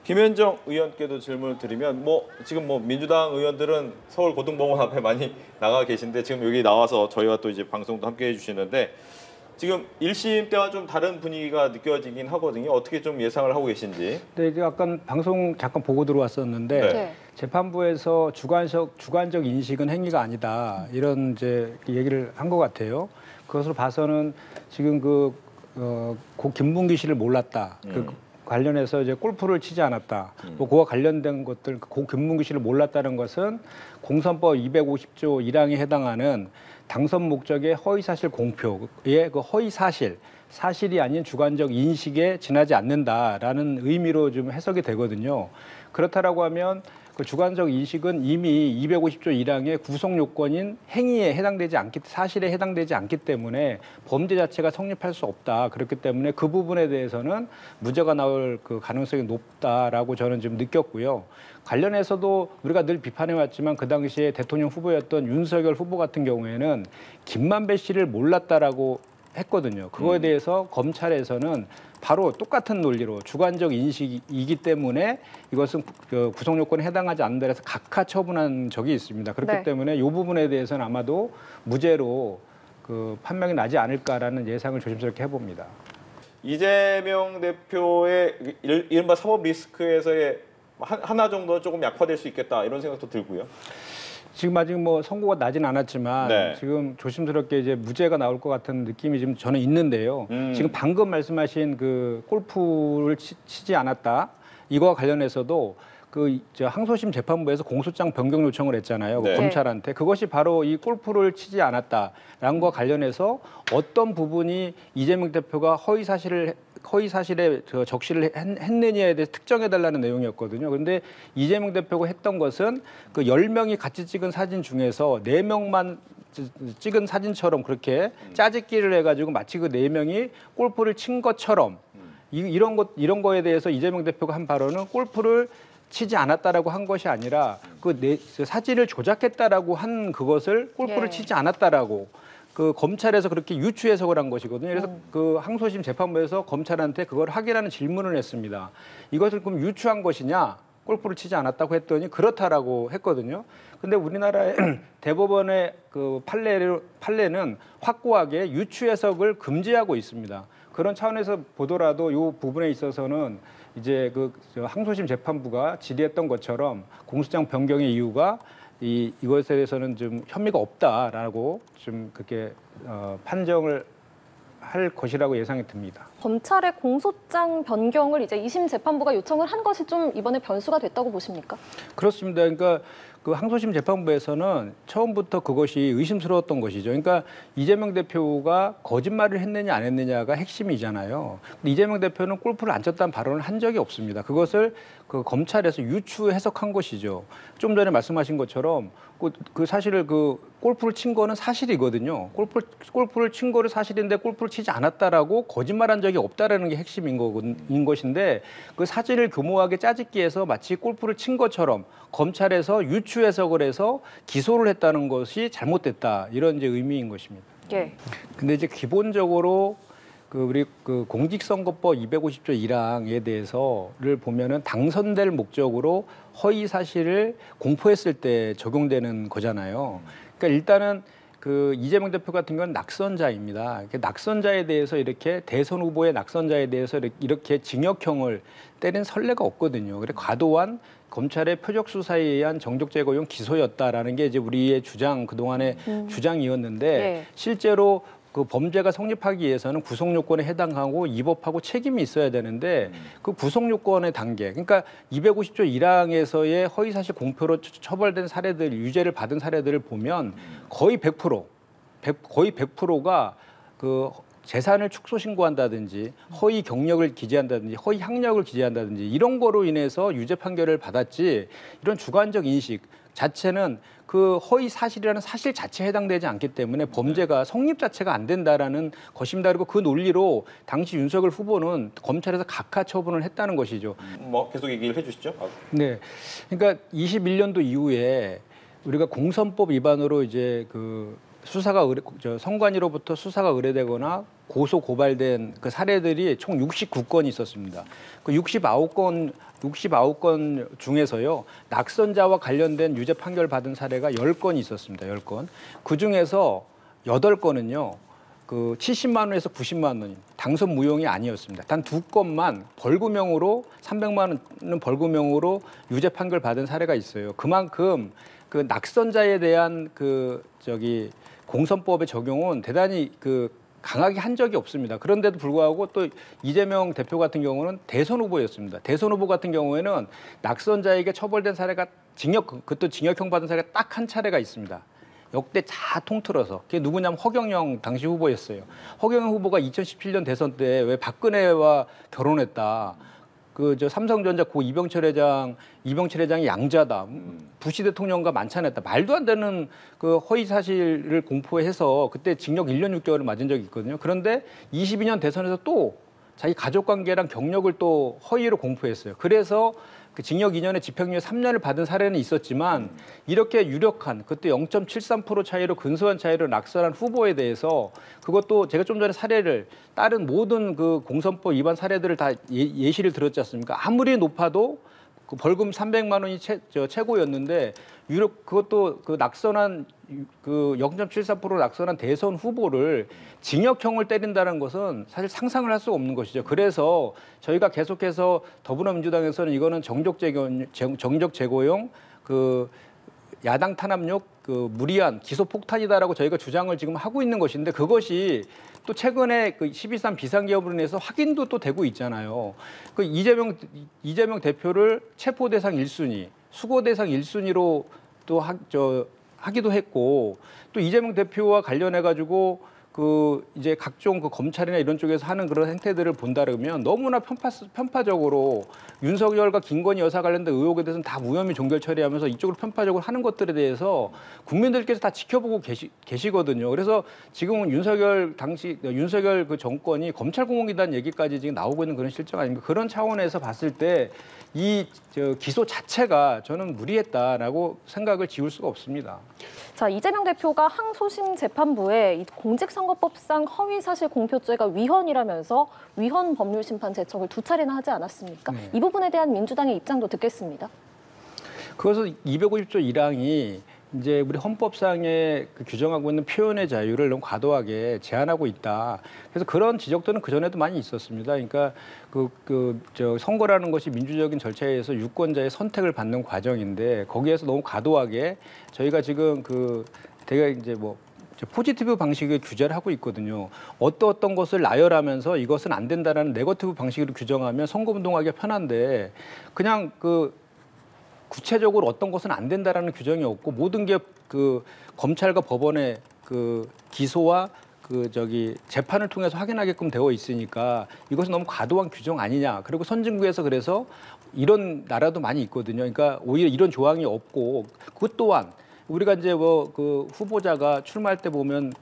김현정 의원께도 질문을 드리면 지금 민주당 의원들은 서울 고등법원 앞에 많이 나가 계신데 지금 여기 나와서 저희와 또 이제 방송도 함께 해주시는데 지금 1심 때와 좀 다른 분위기가 느껴지긴 하거든요. 어떻게 좀 예상을 하고 계신지. 네, 이제 약간 방송 잠깐 보고 들어왔었는데 네. 재판부에서 주관적 인식은 행위가 아니다 이런 이제 얘기를 한 것 같아요. 그것으로 봐서는 지금 고 김문기 씨를 몰랐다. 관련해서 이제 골프를 치지 않았다. 그와 관련된 것들, 고 김문기 씨를 몰랐다는 것은 공선법 250조 1항에 해당하는 당선 목적의 허위사실 공표의 그 사실이 아닌 주관적 인식에 지나지 않는다라는 의미로 좀 해석이 되거든요. 그렇다라고 하면 그 주관적 인식은 이미 250조 1항의 구성 요건인 행위에 사실에 해당되지 않기 때문에 범죄 자체가 성립할 수 없다. 그렇기 때문에 그 부분에 대해서는 무죄가 나올 그 가능성이 높다라고 저는 좀 느꼈고요. 관련해서도 우리가 늘 비판해왔지만 그 당시에 대통령 후보였던 윤석열 후보 같은 경우에는 김만배 씨를 몰랐다라고 했거든요. 그거에 대해서 검찰에서는 바로 똑같은 논리로 주관적 인식이기 때문에 이것은 구성 요건에 해당하지 않는다 해서 각하 처분한 적이 있습니다. 그렇기 네. 때문에 이 부분에 대해서는 아마도 무죄로 판명이 나지 않을까라는 예상을 조심스럽게 해봅니다. 이재명 대표의 이른바 사법 리스크에서의 하나 정도 조금 약화될 수 있겠다 이런 생각도 들고요. 지금 아직 선고가 나진 않았지만 네. 지금 조심스럽게 이제 무죄가 나올 것 같은 느낌이 지금 저는 있는데요. 지금 방금 말씀하신 그 골프를 치지 않았다 이거와 관련해서도 항소심 재판부에서 공소장 변경 요청을 했잖아요. 네. 검찰한테 그것이 바로 이 골프를 치지 않았다라는 것과 관련해서 어떤 부분이 이재명 대표가 허위 사실에 적시를 했느냐에 대해서 특정해달라는 내용이었거든요. 그런데 이재명 대표가 했던 것은 그 10명이 같이 찍은 사진 중에서 4명만 찍은 사진처럼 그렇게 짜집기를 해가지고 마치 그 4명이 골프를 친 것처럼 이런 거에 대해서 이재명 대표가 한 발언은 골프를 치지 않았다라고 한 것이 아니라 그 사진을 조작했다라고 한 그것을 골프를 예. 치지 않았다라고 그 검찰에서 그렇게 유추 해석을 한 것이거든요. 그래서 그 항소심 재판부에서 검찰한테 그걸 확인하는 질문을 했습니다. 이것을 그럼 유추한 것이냐? 골프를 치지 않았다고 했더니 그렇다라고 했거든요. 근데 우리나라의 대법원의 그 판례는 확고하게 유추 해석을 금지하고 있습니다. 그런 차원에서 보더라도 이 부분에 있어서는 이제 항소심 재판부가 질의했던 것처럼 공소장 변경의 이유가 이것에 대해서는 좀 혐의가 없다라고 좀 그렇게 판정을 할 것이라고 예상이 듭니다. 검찰의 공소장 변경을 이제 2심 재판부가 요청을 한 것이 좀 이번에 변수가 됐다고 보십니까? 그렇습니다. 그러니까 그 항소심 재판부에서는 처음부터 그것이 의심스러웠던 것이죠. 그러니까 이재명 대표가 거짓말을 했느냐 안 했느냐가 핵심이잖아요. 근데 이재명 대표는 골프를 안 쳤다는 발언을 한 적이 없습니다. 그것을 그 검찰에서 유추 해석한 것이죠. 좀 전에 말씀하신 것처럼 그 사실을 골프를 친 거는 사실이거든요. 골프를 친 거를 사실인데 골프를 치지 않았다라고 거짓말한 적이 없다라는 게 핵심인 것인데 그 사실을 교모하게 짜집기해서 마치 골프를 친 것처럼 검찰에서 유추 해석을 해서 기소를 했다는 것이 잘못됐다 이런 이제 의미인 것입니다. 예. 근데 이제 기본적으로 우리 공직선거법 250조 1항에 대해서를 보면은 당선될 목적으로 허위 사실을 공포했을 때 적용되는 거잖아요. 그러니까 일단은 이재명 대표 같은 경우는 낙선자입니다. 낙선자에 대해서 이렇게 대선 후보의 낙선자에 대해서 이렇게 징역형을 때린 선례가 없거든요. 그래 과도한 검찰의 표적 수사에 의한 정적 제거용 기소였다라는 게 이제 우리의 그동안의 주장이었는데 예. 실제로 그 범죄가 성립하기 위해서는 구성 요건에 해당하고 위법하고 책임이 있어야 되는데 그 구성 요건의 단계, 그러니까 250조 1항에서의 허위사실 공표로 처벌된 사례들, 유죄를 받은 사례들을 보면 거의 100%가 그 재산을 축소 신고한다든지 허위 경력을 기재한다든지 허위 학력을 기재한다든지 이런 거로 인해서 유죄 판결을 받았지 이런 주관적 인식 자체는 그 허위 사실이라는 사실 자체에 해당되지 않기 때문에 범죄가 성립 자체가 안 된다라는 것입니다. 그리고 그 논리로 당시 윤석열 후보는 검찰에서 각하 처분을 했다는 것이죠. 계속 얘기를 해주시죠. 네, 그러니까 21년도 이후에 우리가 공선법 위반으로 이제 선관위로부터 수사가 의뢰되거나 고소 고발된 그 사례들이 총 69건이 있었습니다. 그 69건 중에서요. 낙선자와 관련된 유죄 판결 받은 사례가 10건이 있었습니다. 10건. 그중에서 8건은요. 그 70만 원에서 90만 원 당선 무용이 아니었습니다. 단 2건만 벌금형으로 300만 원은 벌금형으로 유죄 판결 받은 사례가 있어요. 그만큼 그 낙선자에 대한 공선법의 적용은 대단히 강하게 한 적이 없습니다. 그런데도 불구하고 또 이재명 대표 같은 경우는 대선 후보였습니다. 대선 후보 같은 경우에는 낙선자에게 처벌된 사례가 그것도 징역형 받은 사례가 딱 한 차례가 있습니다. 역대 다 통틀어서. 그게 누구냐면 허경영 당시 후보였어요. 허경영 후보가 2017년 대선 때 왜 박근혜와 결혼했다. 삼성전자 고 이병철 회장이 양자다. 부시 대통령과 만찬했다. 말도 안 되는 그 허위 사실을 공포해서 그때 징역 1년 6개월을 맞은 적이 있거든요. 그런데 22년 대선에서 또 자기 가족 관계랑 경력을 또 허위로 공포했어요. 그래서 그 징역 2년에 집행유예 3년을 받은 사례는 있었지만 이렇게 유력한 그때 0.73% 차이로 근소한 차이로 낙선한 후보에 대해서 그것도 제가 좀 전에 사례를 다른 모든 그 공선법 위반 사례들을 다 예시를 들었지 않습니까? 아무리 높아도 그 벌금 300만 원이 최고였는데 유력 그것도 그 낙선한 그 0.74% 낙선한 대선 후보를 징역형을 때린다는 것은 사실 상상을 할 수가 없는 것이죠. 그래서 저희가 계속해서 더불어민주당에서는 이거는 정적 제고용 그 야당 탄압력 그 무리한 기소 폭탄이다라고 저희가 주장을 지금 하고 있는 것인데 그것이 또 최근에 그 12.3 비상계엄으로 인해서 확인도 또 되고 있잖아요. 그 이재명 대표를 체포 대상 1순위, 수거 대상 1순위로 또 하기도 했고 또 이재명 대표와 관련해 가지고 그 이제 각종 그 검찰이나 이런 쪽에서 하는 그런 행태들을 본다 그러면 너무나 편파적으로 윤석열과 김건희 여사 관련된 의혹에 대해서는 다 무혐의 종결 처리하면서 이쪽으로 편파적으로 하는 것들에 대해서 국민들께서 다 지켜보고 계시거든요. 그래서 지금은 윤석열 그 정권이 검찰공화국이라는 얘기까지 지금 나오고 있는 그런 실정 아닙니까? 그런 차원에서 봤을 때 이 기소 자체가 저는 무리했다라고 생각을 지울 수가 없습니다. 자, 이재명 대표가 항소심 재판부에 이 공직선거법상 허위사실 공표죄가 위헌이라면서 위헌 법률심판 제청을 2차례나 하지 않았습니까? 네. 이 부분에 대한 민주당의 입장도 듣겠습니다. 그것은 250조 1항이 이제 우리 헌법상에 그 규정하고 있는 표현의 자유를 너무 과도하게 제한하고 있다. 그래서 그런 지적들은 그전에도 많이 있었습니다. 그러니까 선거라는 것이 민주적인 절차에 의해서 유권자의 선택을 받는 과정인데 거기에서 너무 과도하게 저희가 지금 되게 이제 포지티브 방식의 규제를 하고 있거든요. 어떤 것을 나열하면서 이것은 안 된다라는 네거티브 방식으로 규정하면 선거운동하기가 편한데 그냥 구체적으로 어떤 것은 안 된다라는 규정이 없고 모든 게 검찰과 법원의 기소와 재판을 통해서 확인하게끔 되어 있으니까 이것은 너무 과도한 규정 아니냐. 그리고 선진국에서 그래서 이런 나라도 많이 있거든요. 그러니까 오히려 이런 조항이 없고 그것 또한 우리가 이제 후보자가 출마할 때 보면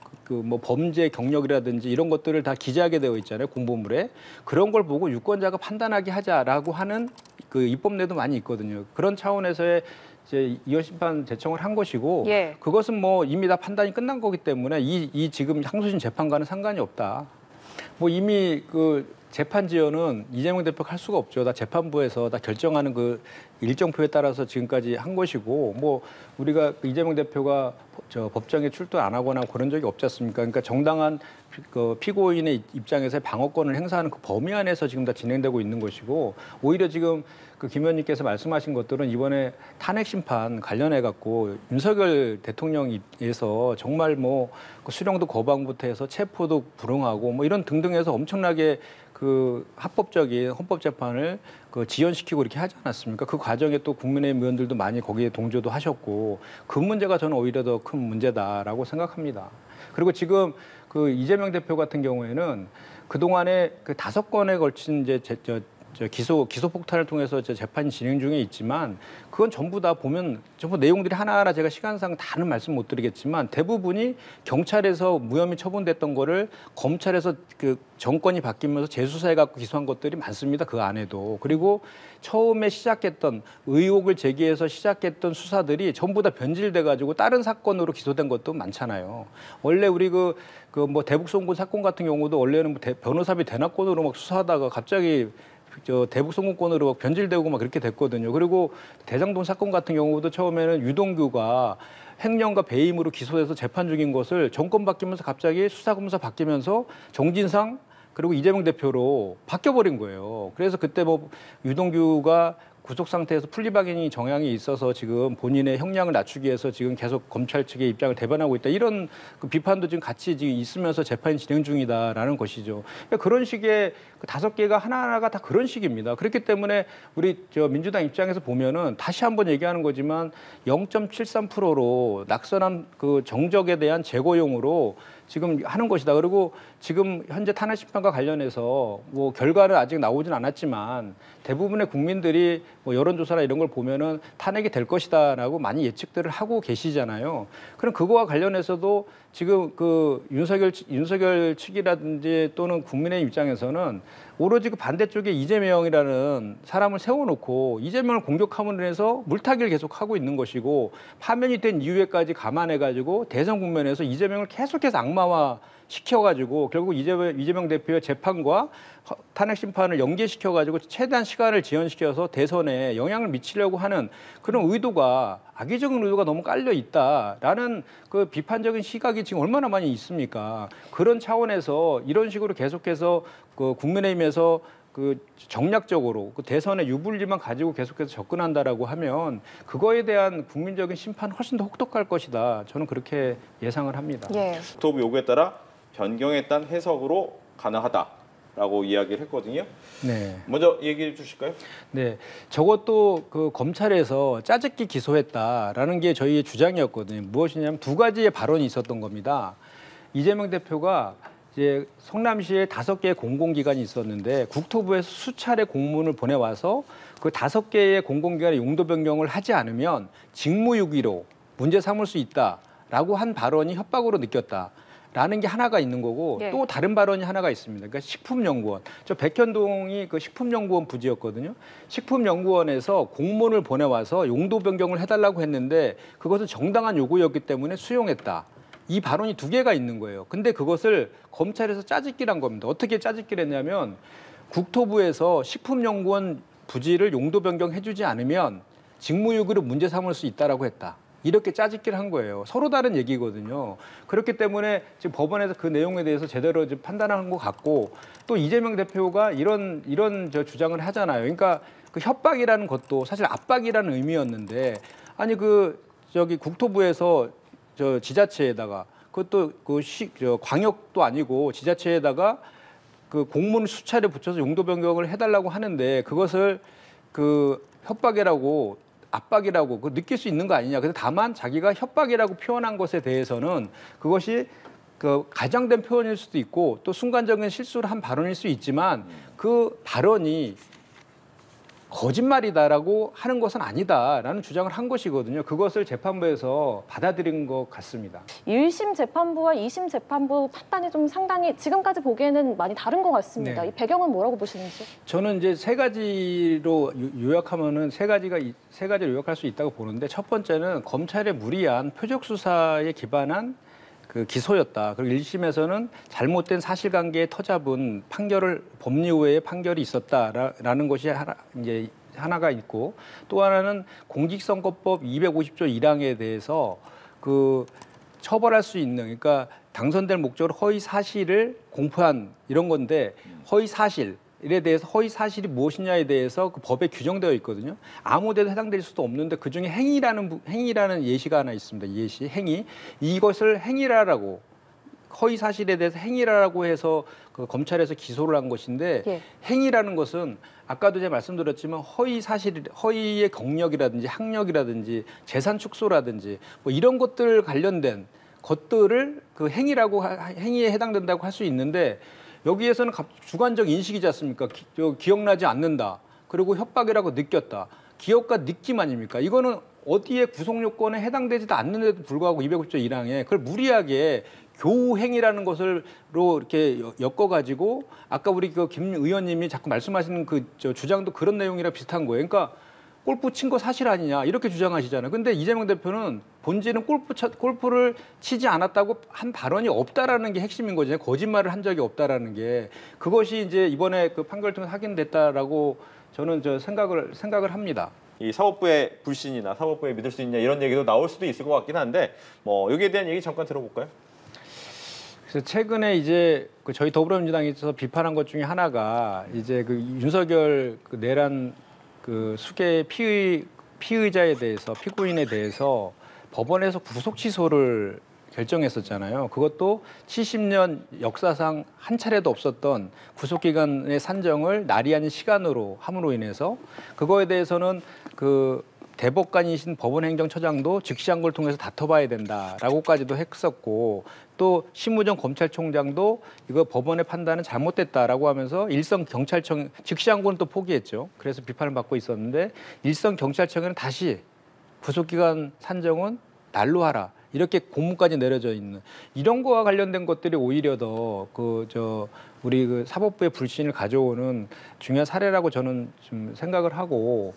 범죄 경력이라든지 이런 것들을 다 기재하게 되어 있잖아요. 공보물에. 그런 걸 보고 유권자가 판단하게 하자라고 하는 입법례도 많이 있거든요. 그런 차원에서의 이제 이혼심판 제청을 한 것이고 예. 그것은 이미 다 판단이 끝난 거기 때문에 이 지금 항소심 재판과는 상관이 없다. 이미 재판 지연은 이재명 대표가 할 수가 없죠. 다 재판부에서 다 결정하는 일정표에 따라서 지금까지 한 것이고 우리가 이재명 대표가 법정에 출두 안 하거나 그런 적이 없지 않습니까? 그러니까 정당한 피고인의 입장에서의 방어권을 행사하는 그 범위 안에서 지금 다 진행되고 있는 것이고 오히려 지금 김 의원님께서 말씀하신 것들은 이번에 탄핵 심판 관련해 갖고 윤석열 대통령에서 정말 수령도 거방부터 해서 체포도 불응하고 이런 등등해서 엄청나게 합법적인 헌법 재판을 지연시키고 이렇게 하지 않았습니까? 그 과정에 또 국민의힘 의원들도 많이 거기에 동조도 하셨고 그 문제가 저는 오히려 더 큰 문제다라고 생각합니다. 그리고 지금 이재명 대표 같은 경우에는 그동안에 5건에 걸친 이제 기소 폭탄을 통해서 재판이 진행 중에 있지만 그건 전부 다 보면 전부 내용들이 하나하나 제가 시간상 다는 말씀 못 드리겠지만 대부분이 경찰에서 무혐의 처분됐던 거를 검찰에서 그 정권이 바뀌면서 재수사해 갖고 기소한 것들이 많습니다. 그 안에도. 그리고 처음에 시작했던 의혹을 제기해서 시작했던 수사들이 전부 다 변질돼 가지고 다른 사건으로 기소된 것도 많잖아요. 원래 우리 뭐 대북 송금 사건 같은 경우도 원래는 뭐 변호사비 대납권으로 막 수사하다가 갑자기 대북 송금권으로 막 변질되고 막 그렇게 됐거든요. 그리고 대장동 사건 같은 경우도 처음에는 유동규가 횡령과 배임으로 기소돼서 재판 중인 것을 정권 바뀌면서 갑자기 수사검사 바뀌면서 정진상 그리고 이재명 대표로 바뀌어버린 거예요. 그래서 그때 뭐 유동규가 구속 상태에서 플리바게닝 정황이 있어서 지금 본인의 형량을 낮추기 위해서 지금 계속 검찰 측의 입장을 대변하고 있다. 이런 그 비판도 지금 같이 지금 있으면서 재판이 진행 중이다라는 것이죠. 그러니까 그런 식의 그 5개가 하나하나가 다 그런 식입니다. 그렇기 때문에 우리 민주당 입장에서 보면은 다시 한번 얘기하는 거지만 0.73%로 낙선한 그 정적에 대한 재고용으로 지금 하는 것이다. 그리고 지금 현재 탄핵 심판과 관련해서 뭐 결과는 아직 나오진 않았지만 대부분의 국민들이 뭐 여론조사나 이런 걸 보면은 탄핵이 될 것이다라고 많이 예측들을 하고 계시잖아요. 그럼 그거와 관련해서도 지금 그 윤석열 측이라든지 또는 국민의 입장에서는 오로지 그 반대쪽에 이재명이라는 사람을 세워놓고 이재명을 공격함으로 해서 물타기를 계속 하고 있는 것이고 파면이 된 이후에까지 감안해가지고 대선 국면에서 이재명을 계속해서 악마화 시켜가지고 결국 이재명 대표의 재판과 탄핵 심판을 연계시켜가지고 최대한 시간을 지연시켜서 대선에 영향을 미치려고 하는 그런 의도가 악의적인 의도가 너무 깔려 있다라는 그 비판적인 시각이 지금 얼마나 많이 있습니까? 그런 차원에서 이런 식으로 계속해서 그 국민의힘에서 그 정략적으로 그 대선의 유불리만 가지고 계속해서 접근한다라고 하면 그거에 대한 국민적인 심판 훨씬 더 혹독할 것이다. 저는 그렇게 예상을 합니다. 예. 국토부 요구에 따라 변경에 따른 해석으로 가능하다라고 이야기를 했거든요. 네. 먼저 얘기해 주실까요? 네, 저것도 그 검찰에서 짜집기 기소했다라는 게 저희의 주장이었거든요. 무엇이냐면 2가지의 발언이 있었던 겁니다. 이재명 대표가 이제 성남시에 5개의 공공기관이 있었는데 국토부에서 수차례 공문을 보내와서 그 5개의 공공기관의 용도 변경을 하지 않으면 직무유기로 문제 삼을 수 있다라고 한 발언이 협박으로 느꼈다. 라는 게 하나가 있는 거고 예. 또 다른 발언이 하나가 있습니다. 그러니까 식품연구원. 저 백현동이 그 식품연구원 부지였거든요. 식품연구원에서 공문을 보내와서 용도 변경을 해달라고 했는데 그것은 정당한 요구였기 때문에 수용했다. 이 발언이 2개가 있는 거예요. 근데 그것을 검찰에서 짜집기란 겁니다. 어떻게 짜집기를 했냐면 국토부에서 식품연구원 부지를 용도 변경해주지 않으면 직무유기로 문제 삼을 수 있다라고 했다. 이렇게 짜집기를 한 거예요. 서로 다른 얘기거든요. 그렇기 때문에 지금 법원에서 그 내용에 대해서 제대로 좀 판단한 것 같고 또 이재명 대표가 이런 저 주장을 하잖아요. 그러니까 그 협박이라는 것도 사실 압박이라는 의미였는데 아니 저기 국토부에서 저 지자체에다가 그것도 저 광역도 아니고 지자체에다가 그 공문을 수차례 붙여서 용도 변경을 해달라고 하는데 그것을 그 협박이라고 압박이라고 느낄 수 있는 거 아니냐. 근데 다만 자기가 협박이라고 표현한 것에 대해서는 그것이 그 가장된 표현일 수도 있고 또 순간적인 실수를 한 발언일 수 있지만 그 발언이 거짓말이다라고 하는 것은 아니다라는 주장을 한 것이거든요. 그것을 재판부에서 받아들인 것 같습니다. 1심 재판부와 2심 재판부 판단이 좀 상당히 지금까지 보기에는 많이 다른 것 같습니다. 네. 이 배경은 뭐라고 보시는지? 저는 이제 3가지로 요약하면은 3가지로 요약할 수 있다고 보는데 첫 번째는 검찰의 무리한 표적 수사에 기반한 그 기소였다. 그리고 1심에서는 잘못된 사실관계에 터잡은 법리외의 판결이 있었다라는 것이 하나가 있고 또 하나는 공직선거법 250조 1항에 대해서 그 처벌할 수 있는 그러니까 당선될 목적으로 허위 사실을 공표한 이런 건데 허위 사실에 대해서 허위 사실이 무엇이냐에 대해서 그 법에 규정되어 있거든요. 아무데도 해당될 수도 없는데 그중에 행위라는 예시가 하나 있습니다. 예시, 행위. 이것을 행위라라고 허위 사실에 대해서 행위라라고 해서 그 검찰에서 기소를 한 것인데 예. 행위라는 것은 아까도 제가 말씀드렸지만 허위의 경력이라든지 학력이라든지 재산 축소라든지 뭐 이런 것들 관련된 것들을 그 행위에 해당된다고 할 수 있는데 여기에서는 주관적 인식이지 않습니까? 기억나지 않는다. 그리고 협박이라고 느꼈다. 기억과 느낌 아닙니까? 이거는 어디에 구속 요건에 해당되지도 않는데도 불구하고 250조 1항에 그걸 무리하게 교우행위라는 것으로 이렇게 엮어가지고 아까 우리 그 김 의원님이 자꾸 말씀하시는 그 주장도 그런 내용이랑 비슷한 거예요. 그러니까 골프 친 거 사실 아니냐 이렇게 주장하시잖아요. 근데 이재명 대표는 본질은 골프를 치지 않았다고 한 발언이 없다라는 게 핵심인 거죠. 거짓말을 한 적이 없다라는 게 그것이 이제 이번에 그 판결을 통해서 확인됐다라고 저는 생각을 합니다. 이 사법부의 불신이나 사법부에 믿을 수 있냐 이런 얘기도 나올 수도 있을 것 같긴 한데 뭐 여기에 대한 얘기 잠깐 들어볼까요? 그래서 최근에 이제 그 저희 더불어민주당에 있어서 비판한 것 중에 하나가 이제 그 윤석열 그 내란 그 수계 피의자에 대해서 피고인에 대해서 법원에서 구속 취소를 결정했었잖아요. 그것도 70년 역사상 한 차례도 없었던 구속기간의 산정을 날이 아닌 시간으로 함으로 인해서 그거에 대해서는 그 대법관이신 법원행정처장도 즉시항고를 통해서 다퉈봐야 된다라고까지도 했었고 또 심우정 검찰총장도 이거 법원의 판단은 잘못됐다라고 하면서 일선 경찰청 즉시항고는 또 포기했죠. 그래서 비판을 받고 있었는데 일선 경찰청에는 다시 구속기간 산정은 날로 하라. 이렇게 공문까지 내려져 있는 이런 거와 관련된 것들이 오히려 더 우리 그 사법부의 불신을 가져오는 중요한 사례라고 저는 좀 생각을 하고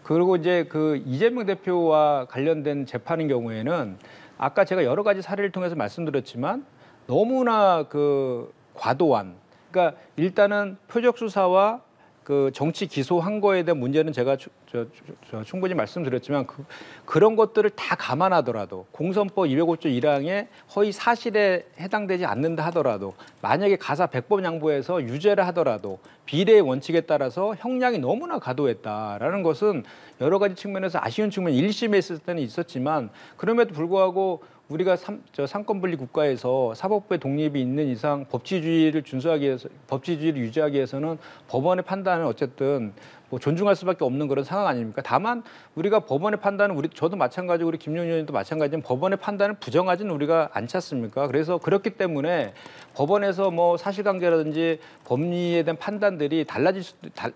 그리고 이제 그 이재명 대표와 관련된 재판인 경우에는 아까 제가 여러 가지 사례를 통해서 말씀드렸지만 너무나 그 과도한 그러니까 일단은 표적 수사와 그 정치 기소한 거에 대한 문제는 제가 충분히 말씀드렸지만 그런 것들을 다 감안하더라도 공선법 205조 1항에 허위 사실에 해당되지 않는다 하더라도 만약에 가사 100번 양보해서 유죄를 하더라도 비례의 원칙에 따라서 형량이 너무나 과도했다라는 것은 여러 가지 측면에서 아쉬운 측면이 1심에 있을 때는 있었지만 그럼에도 불구하고 우리가 상권분리 국가에서 사법부의 독립이 있는 이상 법치주의를 준수하기 위해서 법치주의를 유지하기 위해서는 법원의 판단은 어쨌든 뭐 존중할 수밖에 없는 그런 상황 아닙니까? 다만 우리가 법원의 판단은 저도 마찬가지고 우리 김용현 의원도 마찬가지지만 법원의 판단을 부정하지는 우리가 않지 않습니까? 그래서 그렇기 때문에 법원에서 뭐 사실관계라든지 법리에 대한 판단들이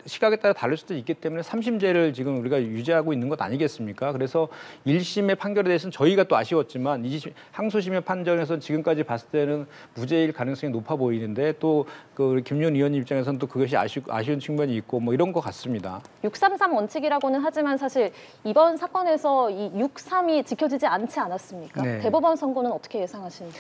시각에 따라 다를 수도 있기 때문에 3심제를 지금 우리가 유지하고 있는 것 아니겠습니까? 그래서 1심의 판결에 대해서는 저희가 또 아쉬웠지만 항소심의 판정에서 지금까지 봤을 때는 무죄일 가능성이 높아 보이는데 또 그 우리 김용현 의원님 입장에서는 또 그것이 아쉬운 측면이 있고 뭐 이런 것 같습니다. 633 원칙이라고는 하지만 사실 이번 사건에서 이 6.3이 지켜지지 않지 않았습니까? 네. 대법원 선고는 어떻게 예상하시는지?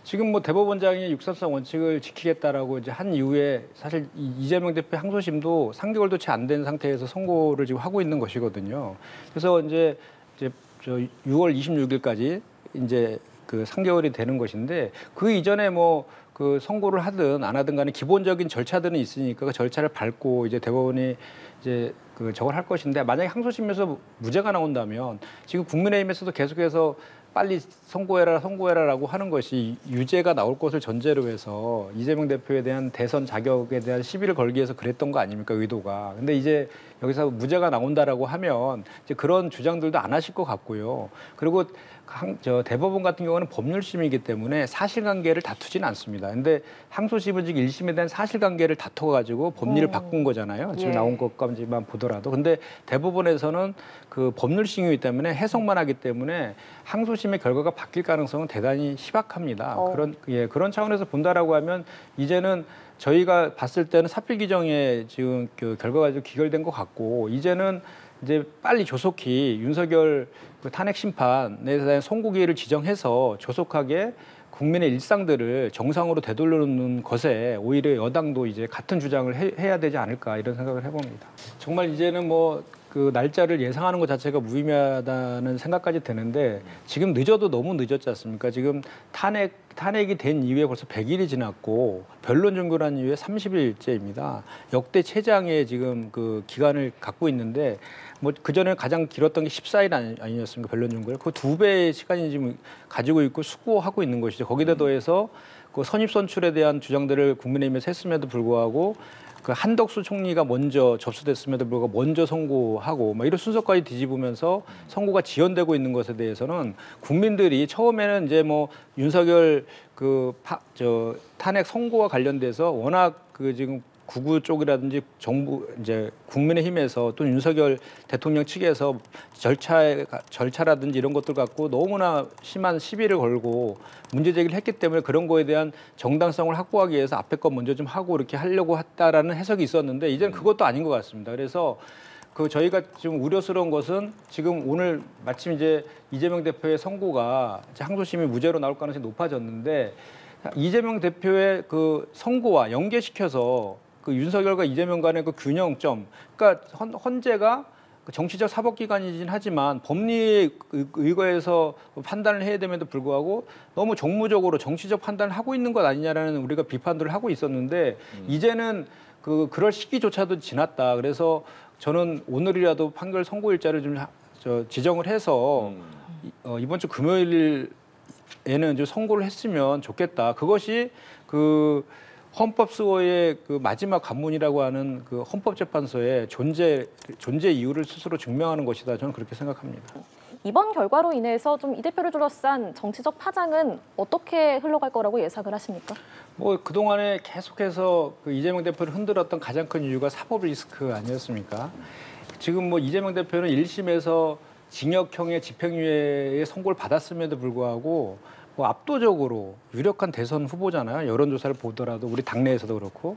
지금 뭐 대법원장이 633 원칙을 지키겠다라고 이제 한 이후에 사실 이재명 대표 항소심도 3개월도 채 안 된 상태에서 선고를 지금 하고 있는 것이거든요. 그래서 이제 저 6월 26일까지 이제 그 3개월이 되는 것인데 그 이전에 뭐 그 선고를 하든 안 하든 간에 기본적인 절차들은 있으니까 그 절차를 밟고 이제 대법원이 이제 그 저걸 할 것인데 만약에 항소심에서 무죄가 나온다면 지금 국민의힘에서도 계속해서 빨리 선고해라라고 하는 것이 유죄가 나올 것을 전제로 해서 이재명 대표에 대한 대선 자격에 대한 시비를 걸기 위해서 그랬던 거 아닙니까 의도가. 근데 이제 여기서 무죄가 나온다라고 하면 이제 그런 주장들도 안 하실 것 같고요. 그리고 대법원 같은 경우는 법률심이기 때문에 사실관계를 다투지는 않습니다. 근데 항소심은 지금 1심에 대한 사실관계를 다퉈가지고 법리를 바꾼 거잖아요. 지금 예. 나온 것까지만 보더라도. 근데 대법원에서는 그 법률심이기 때문에 해석만 하기 때문에 항소심의 결과가 바뀔 가능성은 대단히 희박합니다. 그런 차원에서 본다라고 하면 이제는 저희가 봤을 때는 사필 규정에 지금 그 결과가 좀 기결된 것 같고 이제는 이제 빨리 조속히 윤석열 그 탄핵 심판에 대한 선고기일을 지정해서 조속하게 국민의 일상들을 정상으로 되돌려놓는 것에 오히려 여당도 이제 같은 주장을 해야 되지 않을까 이런 생각을 해봅니다. 정말 이제는 뭐 그 날짜를 예상하는 것 자체가 무의미하다는 생각까지 드는데 지금 늦어도 너무 늦었지 않습니까? 지금 탄핵이 된 이후에 벌써 100일이 지났고 변론 종결한 이후에 30일째입니다. 역대 최장의 지금 그 기간을 갖고 있는데 뭐 그전에 가장 길었던 게 14일 아니었습니까? 변론 종결. 그 2배의 시간이 지금 가지고 있고 숙고하고 있는 것이죠. 거기다 더해서 그 선입선출에 대한 주장들을 국민의힘에서 했음에도 불구하고 그 한덕수 총리가 먼저 접수됐음에도 불구하고 먼저 선고하고 막 이런 순서까지 뒤집으면서 선고가 지연되고 있는 것에 대해서는 국민들이 처음에는 이제 뭐 윤석열 탄핵 선고와 관련돼서 워낙 그 지금 구구 쪽이라든지 정부 이제 국민의힘에서 또 윤석열 대통령 측에서 절차라든지 이런 것들 갖고 너무나 심한 시비를 걸고 문제 제기를 했기 때문에 그런 거에 대한 정당성을 확보하기 위해서 앞에 거 먼저 좀 하고 이렇게 하려고 했다라는 해석이 있었는데 이제는 그것도 아닌 것 같습니다. 그래서 그 저희가 지금 우려스러운 것은 지금 오늘 마침 이제 이재명 대표의 선고가 이제 항소심이 무죄로 나올 가능성이 높아졌는데 이재명 대표의 그 선고와 연계시켜서 그 윤석열과 이재명 간의 그 균형점, 그러니까 헌재가 정치적 사법기관이긴 하지만 법리에 의거해서 판단을 해야 됨에도 불구하고 너무 정무적으로 정치적 판단을 하고 있는 것 아니냐라는 우리가 비판들을 하고 있었는데 이제는 그럴 시기조차도 지났다. 그래서 저는 오늘이라도 판결 선고일자를 좀 지정을 해서 이번 주 금요일에는 좀 선고를 했으면 좋겠다. 그것이 그 헌법수호의 그 마지막 관문이라고 하는 그 헌법재판소의 존재 이유를 스스로 증명하는 것이다. 저는 그렇게 생각합니다. 이번 결과로 인해서 좀 이 대표를 둘러싼 정치적 파장은 어떻게 흘러갈 거라고 예상을 하십니까? 뭐 그동안에 계속해서 그 이재명 대표를 흔들었던 가장 큰 이유가 사법 리스크 아니었습니까? 지금 뭐 이재명 대표는 1심에서 징역형의 집행유예의 선고를 받았음에도 불구하고 뭐 압도적으로 유력한 대선 후보잖아요. 여론조사를 보더라도 우리 당내에서도 그렇고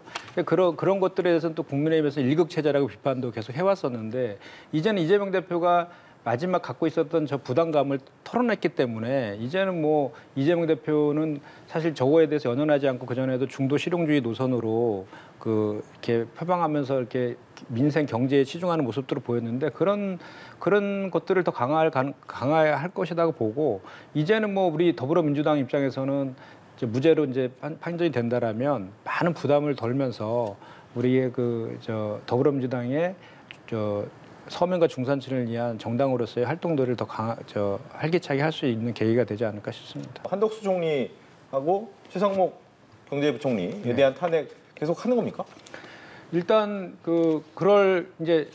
그런 것들에 대해서는 또 국민의힘에서 일극체제라고 비판도 계속 해왔었는데 이제는 이재명 대표가 마지막 갖고 있었던 저 부담감을 털어냈기 때문에 이제는 뭐 이재명 대표는 사실 저거에 대해서 연연하지 않고 그전에도 중도 실용주의 노선으로 이렇게 표방하면서 이렇게 민생 경제에 치중하는 모습들을 보였는데 그런 것들을 더 강화할 것이라고 보고 이제는 뭐 우리 더불어민주당 입장에서는 이제 무죄로 이제 판정이 된다라면 많은 부담을 덜면서 우리의 더불어민주당의 서민과 중산층을 위한 정당으로서의 활동들을 더 활기차게 할 수 있는 계기가 되지 않을까 싶습니다. 한덕수 총리하고 최상목 경제부총리에 대한 탄핵 계속 하는 겁니까? 일단 그럴 이제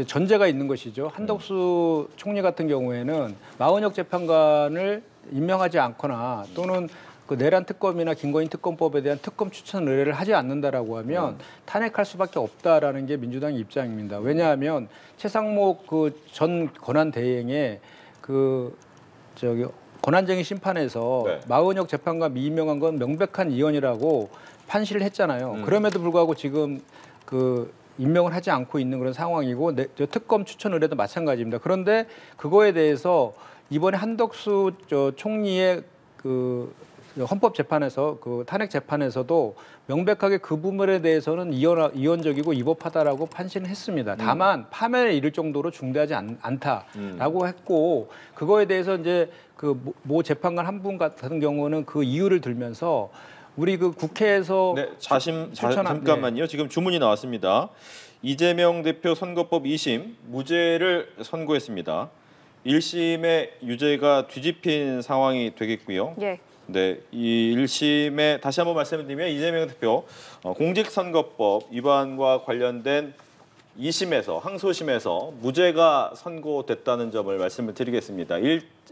전제가 있는 것이죠. 한덕수 총리 같은 경우에는 마은혁 재판관을 임명하지 않거나 또는 그 내란 특검이나 김건희 특검법에 대한 특검 추천 의뢰를 하지 않는다라고 하면 탄핵할 수밖에 없다라는 게 민주당의 입장입니다. 왜냐하면 최상목 그 전 권한대행의 권한쟁의 심판에서 네. 마은혁 재판관 미임명한 건 명백한 이혼이라고 판시를 했잖아요. 그럼에도 불구하고 지금 임명을 하지 않고 있는 그런 상황이고 특검 추천 의뢰도 마찬가지입니다. 그런데 그거에 대해서 이번에 한덕수 총리의 헌법재판에서 탄핵 재판에서도 명백하게 그 부분에 대해서는 이혼적이고 위법하다라고 판시는 했습니다. 다만 파면에 이를 정도로 중대하지 않다라고 했고 그거에 대해서 이제 모 재판관 한 분 같은 경우는 그 이유를 들면서 우리 국회에서 잠깐만요. 지금 주문이 나왔습니다. 이재명 대표 선거법 2심 무죄를 선고했습니다. 1심의 유죄가 뒤집힌 상황이 되겠고요. 예. 네, 이 1심에 다시 한번 말씀드리면 이재명 대표 공직선거법 위반과 관련된 2심에서 항소심에서 무죄가 선고됐다는 점을 말씀을 드리겠습니다.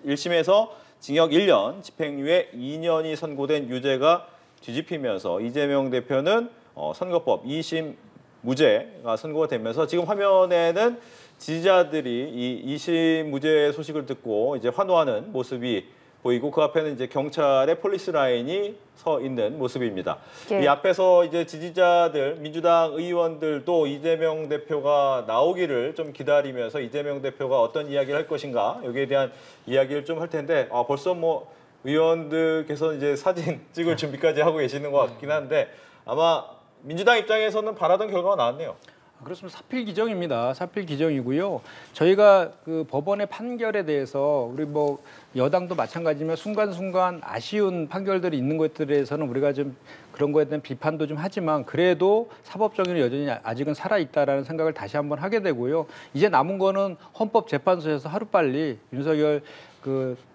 1심에서 징역 1년, 집행유예 2년이 선고된 유죄가 뒤집히면서 이재명 대표는 선거법 2심 무죄가 선고가 되면서 지금 화면에는 지지자들이 이 2심 무죄 소식을 듣고 이제 환호하는 모습이 보이고 그 앞에는 이제 경찰의 폴리스 라인이 서 있는 모습입니다. 예. 이 앞에서 이제 지지자들, 민주당 의원들도 이재명 대표가 나오기를 좀 기다리면서 이재명 대표가 어떤 이야기를 할 것인가 여기에 대한 이야기를 좀 할 텐데 벌써 뭐 의원들께서 이제 사진 찍을 준비까지 하고 계시는 것 같긴 한데 아마 민주당 입장에서는 바라던 결과가 나왔네요. 그렇습니다. 사필 기정입니다. 사필 기정이고요. 저희가 법원의 판결에 대해서 우리 뭐 여당도 마찬가지지만 순간순간 아쉬운 판결들이 있는 것들에 대해서는 우리가 좀 그런 거에 대한 비판도 좀 하지만 그래도 사법적인 여전히 아직은 살아있다라는 생각을 다시 한번 하게 되고요. 이제 남은 거는 헌법재판소에서 하루빨리 윤석열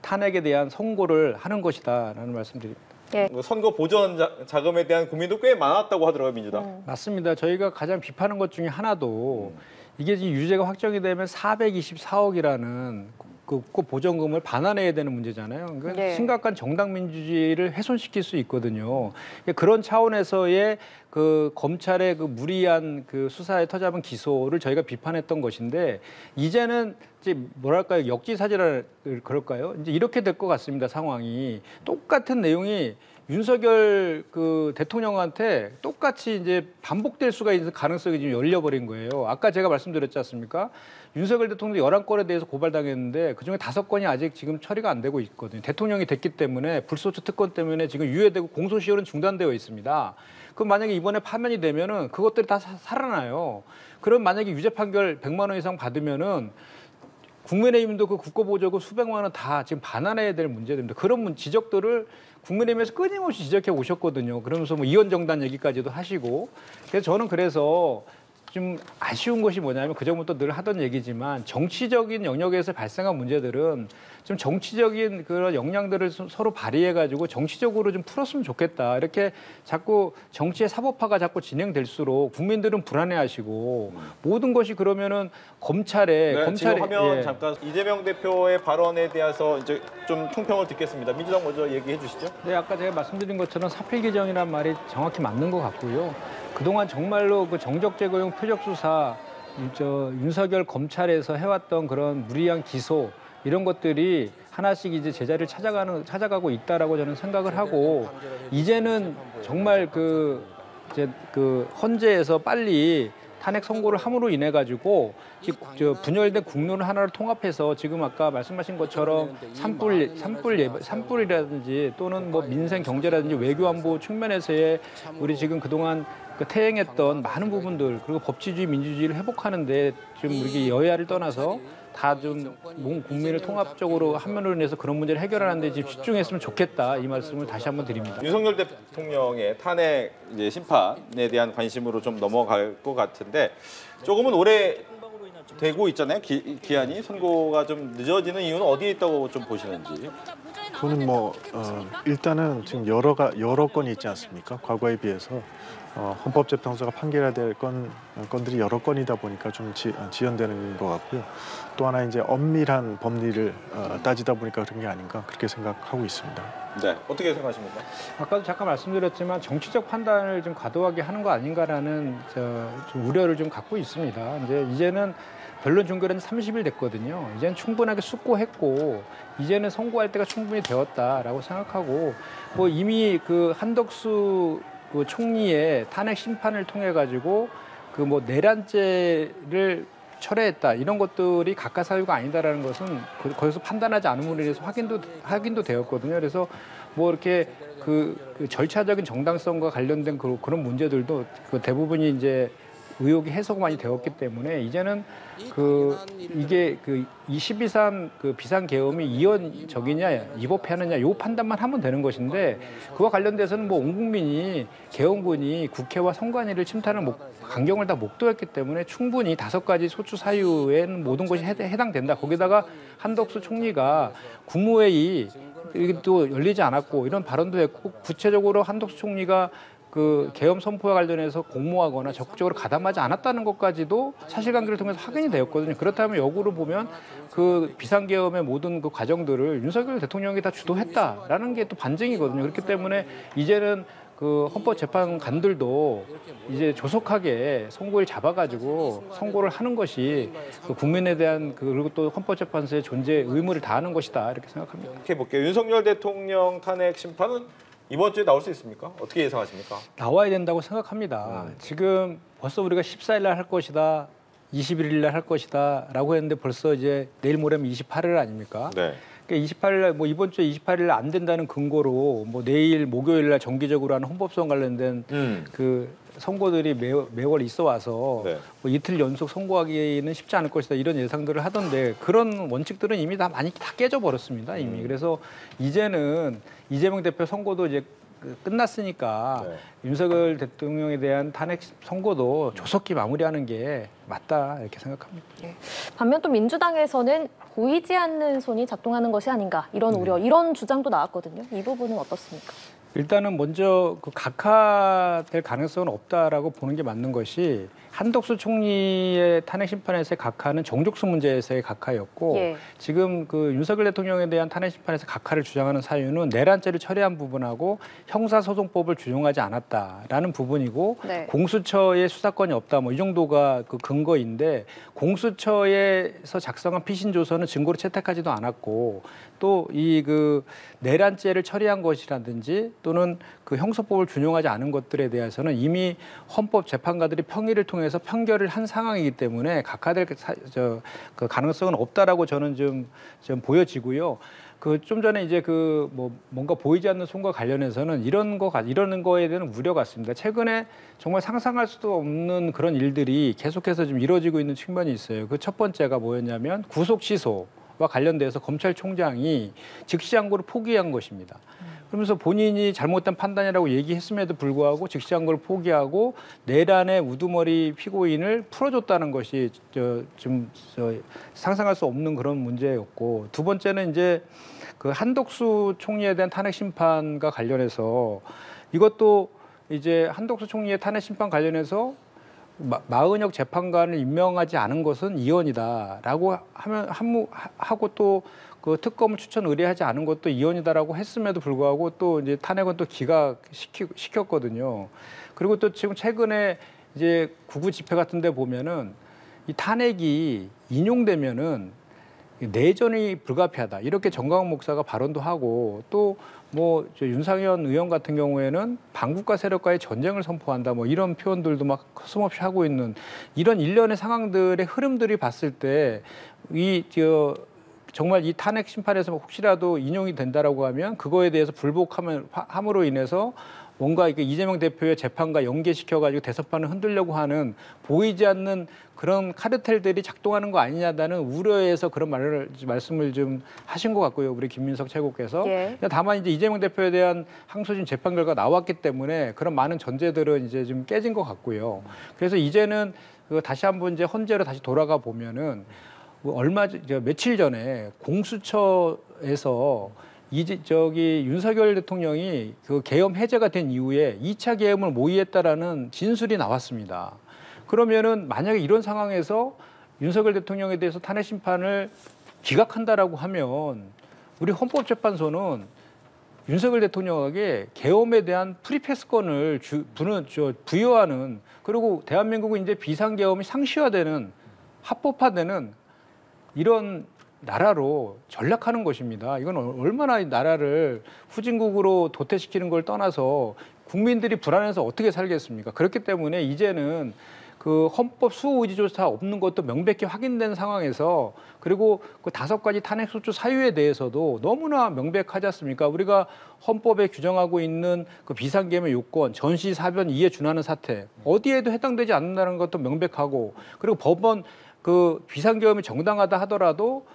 탄핵에 대한 선고를 하는 것이다라는 말씀드립니다. 예. 선거 보전 자금에 대한 고민도 꽤 많았다고 하더라고요, 민주당. 맞습니다. 저희가 가장 비판한 것 중에 하나도 이게 지금 유죄가 확정이 되면 424억이라는 그 보전금을 반환해야 되는 문제잖아요. 그러니까 네. 심각한 정당 민주주의를 훼손시킬 수 있거든요. 그런 차원에서의 그 검찰의 그 무리한 그 수사에 터잡은 기소를 저희가 비판했던 것인데 이제는 이제 뭐랄까요, 역지사지라 그럴까요? 이제 이렇게 될 것 같습니다. 상황이 똑같은 내용이 윤석열 그 대통령한테 똑같이 이제 반복될 수가 있는 가능성이 지금 열려버린 거예요. 아까 제가 말씀드렸지 않습니까? 윤석열 대통령 11건에 대해서 고발당했는데 그중에 5건이 아직 지금 처리가 안 되고 있거든요. 대통령이 됐기 때문에 불소추 특권 때문에 지금 유예되고 공소시효는 중단되어 있습니다. 그럼 만약에 이번에 파면이 되면은 그것들이 다 살아나요. 그럼 만약에 유죄 판결 100만 원 이상 받으면은 국민의힘도 그 국고보조금 수백만 원 다 지금 반환해야 될 문제입니다. 그런 지적들을 국민의힘에서 끊임없이 지적해 오셨거든요. 그러면서 뭐 이원정당 얘기까지도 하시고. 그래서 저는 좀 아쉬운 것이 뭐냐면 그전부터 늘 하던 얘기지만 정치적인 영역에서 발생한 문제들은 좀 정치적인 그런 역량들을 서로 발휘해가지고 정치적으로 좀 풀었으면 좋겠다. 이렇게 자꾸 정치의 사법화가 자꾸 진행될수록 국민들은 불안해하시고 모든 것이 그러면은 검찰에 지금 화면 예. 잠깐 이재명 대표의 발언에 대해서 이제 좀 총평을 듣겠습니다. 민주당 먼저 얘기해 주시죠. 네, 아까 제가 말씀드린 것처럼 사필 규정이란 말이 정확히 맞는 것 같고요. 그동안 정말로 그 정적 제거용 표적 수사, 윤석열 검찰에서 해왔던 그런 무리한 기소 이런 것들이 하나씩 이제 제자리를 찾아가고 있다라고 저는 생각을 하고 이제는 정말 그 헌재에서 빨리 탄핵 선고를 함으로 인해 가지고 분열된 국론을 하나로 통합해서 지금 아까 말씀하신 것처럼 산불이라든지 또는 뭐 민생 경제라든지 외교 안보 측면에서의 우리 지금 그동안 퇴행했던 많은 부분들 그리고 법치주의 민주주의를 회복하는데 좀 우리 여야를 떠나서 다 좀 국민을 통합적으로 한 면으로 인해서 그런 문제를 해결하는 데 집중했으면 좋겠다 이 말씀을 다시 한번 드립니다. 윤석열 대통령의 탄핵 이제 심판에 대한 관심으로 좀 넘어갈 것 같은데 조금은 오래 되고 있잖아요. 기한이 선고가 좀 늦어지는 이유는 어디에 있다고 좀 보시는지. 그거는 일단은 지금 여러 건이 있지 않습니까? 과거에 비해서 헌법재판소가 판결해야 될 건들이 여러 건이다 보니까 좀 지연되는 것 같고요. 또 하나 이제 엄밀한 법리를 따지다 보니까 그런 게 아닌가 그렇게 생각하고 있습니다. 네, 어떻게 생각하십니까? 아까도 잠깐 말씀드렸지만 정치적 판단을 좀 과도하게 하는 거 아닌가라는 좀 우려를 좀 갖고 있습니다. 이제는 변론 종결은 30일 됐거든요. 이제는 충분하게 숙고했고 이제는 선고할 때가 충분히 되었다라고 생각하고 뭐 이미 그 한덕수 그 총리의 탄핵 심판을 통해 가지고 그 뭐 내란죄를 철회했다 이런 것들이 가까 사유가 아니다라는 것은 거기서 판단하지 않음으로 인해서 확인도 되었거든요. 그래서 뭐 이렇게 그 절차적인 정당성과 관련된 그런 문제들도 그 대부분이 이제 의혹이 해소가 많이 되었기 때문에 이제는 이게 22.3 비상계엄이 이원적이냐 위법하느냐 요 판단만 하면 되는 것인데 그와 관련돼서는 뭐 온 국민이 계엄군이 국회와 선관위를 침탈하는 강경을 다 목도했기 때문에 충분히 5가지 소추 사유에는 모든 것이 해당된다. 거기다가 한덕수 총리가 국무회의 또 열리지 않았고 이런 발언도 했고 구체적으로 한덕수 총리가 그 계엄 선포와 관련해서 공모하거나 적극적으로 가담하지 않았다는 것까지도 사실관계를 통해서 확인이 되었거든요. 그렇다면 역으로 보면 그 비상계엄의 모든 그 과정들을 윤석열 대통령이 다 주도했다라는 게 또 반증이거든요. 그렇기 때문에 이제는 그 헌법재판관들도 이제 조속하게 선고일 잡아가지고 선고를 하는 것이 그 국민에 대한 그리고 또 헌법재판소의 존재 의무를 다하는 것이다 이렇게 생각합니다. 이렇게 볼게요. 윤석열 대통령 탄핵 심판은 이번 주에 나올 수 있습니까? 어떻게 예상하십니까? 나와야 된다고 생각합니다. 지금 벌써 우리가 14일 날 할 것이다, 21일 날 할 것이다 라고 했는데 벌써 이제 내일 모레면 28일 아닙니까? 네. 그러니까 28일 날 뭐 이번 주에 28일 날 안 된다는 근거로 뭐 내일 목요일 날 정기적으로 하는 헌법소원 관련된 그 선고들이 매월 있어 와서 네. 뭐 이틀 연속 선고하기는 쉽지 않을 것이다 이런 예상들을 하던데 그런 원칙들은 이미 다 많이 다 깨져 버렸습니다 이미. 그래서 이제는 이재명 대표 선고도 이제 끝났으니까 네. 윤석열 대통령에 대한 탄핵 선고도 조속히 마무리하는 게 맞다 이렇게 생각합니다. 반면 또 민주당에서는 보이지 않는 손이 작동하는 것이 아닌가 이런 우려, 이런 주장도 나왔거든요. 이 부분은 어떻습니까? 일단은 먼저 그 각하될 가능성은 없다라고 보는 게 맞는 것이 한덕수 총리의 탄핵 심판에서의 각하는 정족수 문제에서의 각하였고 예. 지금 그 윤석열 대통령에 대한 탄핵 심판에서 각하를 주장하는 사유는 내란죄를 처리한 부분하고 형사소송법을 준용하지 않았다라는 부분이고 네. 공수처에 수사권이 없다 뭐 이 정도가 그 근거인데 공수처에서 작성한 피신 조서는 증거로 채택하지도 않았고 또 이 그 내란죄를 처리한 것이라든지 또는 그 형사법을 준용하지 않은 것들에 대해서는 이미 헌법 재판가들이 평의를 통해서 판결을 한 상황이기 때문에 각하될 그 가능성은 없다라고 저는 좀 보여지고요. 그 좀 전에 이제 그 뭐 뭔가 보이지 않는 손과 관련해서는 이러는 거에 대한 우려가 있습니다. 최근에 정말 상상할 수도 없는 그런 일들이 계속해서 좀 이루어지고 있는 측면이 있어요. 그 첫 번째가 뭐였냐면 구속 취소와 관련돼서 검찰총장이 즉시항고를 포기한 것입니다. 그러면서 본인이 잘못된 판단이라고 얘기했음에도 불구하고 즉시항고를 포기하고 내란의 우두머리 피고인을 풀어줬다는 것이 좀 상상할 수 없는 그런 문제였고 두 번째는 이제 그 한덕수 총리에 대한 탄핵 심판과 관련해서 이것도 이제 한덕수 총리의 탄핵 심판 관련해서 마은혁 재판관을 임명하지 않은 것은 이혼이다라고 하고 또 그 특검을 추천 의뢰하지 않은 것도 이혼이다라고 했음에도 불구하고 또 이제 탄핵은 또 기각시켰거든요. 그리고 또 지금 최근에 이제 구구 집회 같은데 보면은 이 탄핵이 인용되면은 내전이 불가피하다 이렇게 정광훈 목사가 발언도 하고 또 뭐 윤상현 의원 같은 경우에는 반국가 세력과의 전쟁을 선포한다 뭐 이런 표현들도 막 서슴없이 하고 있는 이런 일련의 상황들의 흐름들이 봤을 때 정말 이 탄핵 심판에서 혹시라도 인용이 된다라고 하면 그거에 대해서 불복함으로 인해서 뭔가 이게 이재명 대표의 재판과 연계시켜가지고 대선판을 흔들려고 하는 보이지 않는 그런 카르텔들이 작동하는 거 아니냐라는 우려에서 그런 말씀을 좀 하신 것 같고요. 우리 김민석 최고께서. 예. 다만 이제 이재명 대표에 대한 항소심 재판 결과 나왔기 때문에 그런 많은 전제들은 이제 좀 깨진 것 같고요. 그래서 이제는 다시 한번 이제 헌재로 다시 돌아가 보면은 며칠 전에 공수처에서 윤석열 대통령이 그 계엄 해제가 된 이후에 2차 계엄을 모의했다라는 진술이 나왔습니다. 그러면은 만약에 이런 상황에서 윤석열 대통령에 대해서 탄핵 심판을 기각한다라고 하면 우리 헌법재판소는 윤석열 대통령에게 계엄에 대한 프리패스권을 부여하는 그리고 대한민국은 이제 비상계엄이 상시화되는 합법화되는 이런 나라로 전락하는 것입니다. 이건 얼마나 이 나라를 후진국으로 도태시키는 걸 떠나서 국민들이 불안해서 어떻게 살겠습니까? 그렇기 때문에 이제는 그 헌법 수호 의지조차 없는 것도 명백히 확인된 상황에서 그리고 그 5가지 탄핵소추 사유에 대해서도 너무나 명백하지 않습니까? 우리가 헌법에 규정하고 있는 그 비상계엄의 요건, 전시, 사변, 이에 준하는 사태 어디에도 해당되지 않는다는 것도 명백하고 그리고 법원 그 비상계엄이 정당하다 하더라도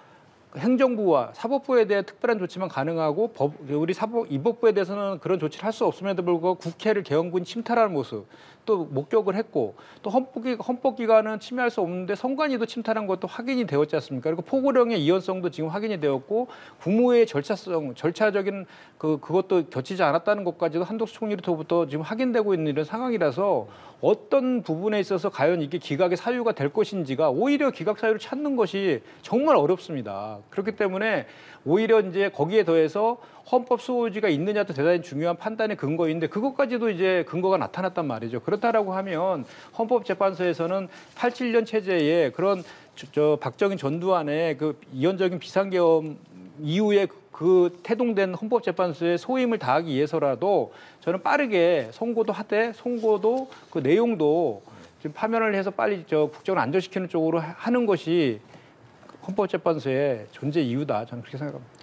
행정부와 사법부에 대해 특별한 조치만 가능하고 우리 입법부에 대해서는 그런 조치를 할 수 없음에도 불구하고 국회를 계엄군이 침탈하는 모습 또 목격을 했고 또 헌법기관은 침해할 수 없는데 선관위도 침탈한 것도 확인이 되었지 않습니까? 그리고 포고령의 이혼성도 지금 확인이 되었고 국무회의 절차적인 그것도 갖추지 않았다는 것까지도 한덕수 총리로부터 지금 확인되고 있는 이런 상황이라서 어떤 부분에 있어서 과연 이게 기각의 사유가 될 것인지가 오히려 기각 사유를 찾는 것이 정말 어렵습니다. 그렇기 때문에 오히려 이제 거기에 더해서 헌법 수호지가 있느냐도 대단히 중요한 판단의 근거인데 그것까지도 이제 근거가 나타났단 말이죠. 그렇다라고 하면 헌법재판소에서는 87년 체제에 그런 박정희 전두환의 그 이원적인 비상계엄 이후에 그 태동된 헌법재판소의 소임을 다하기 위해서라도 저는 빠르게 선고도 하되 선고도 그 내용도 지금 파면을 해서 빨리 국정을 안정시키는 쪽으로 하는 것이 헌법재판소의 존재 이유다. 저는 그렇게 생각합니다.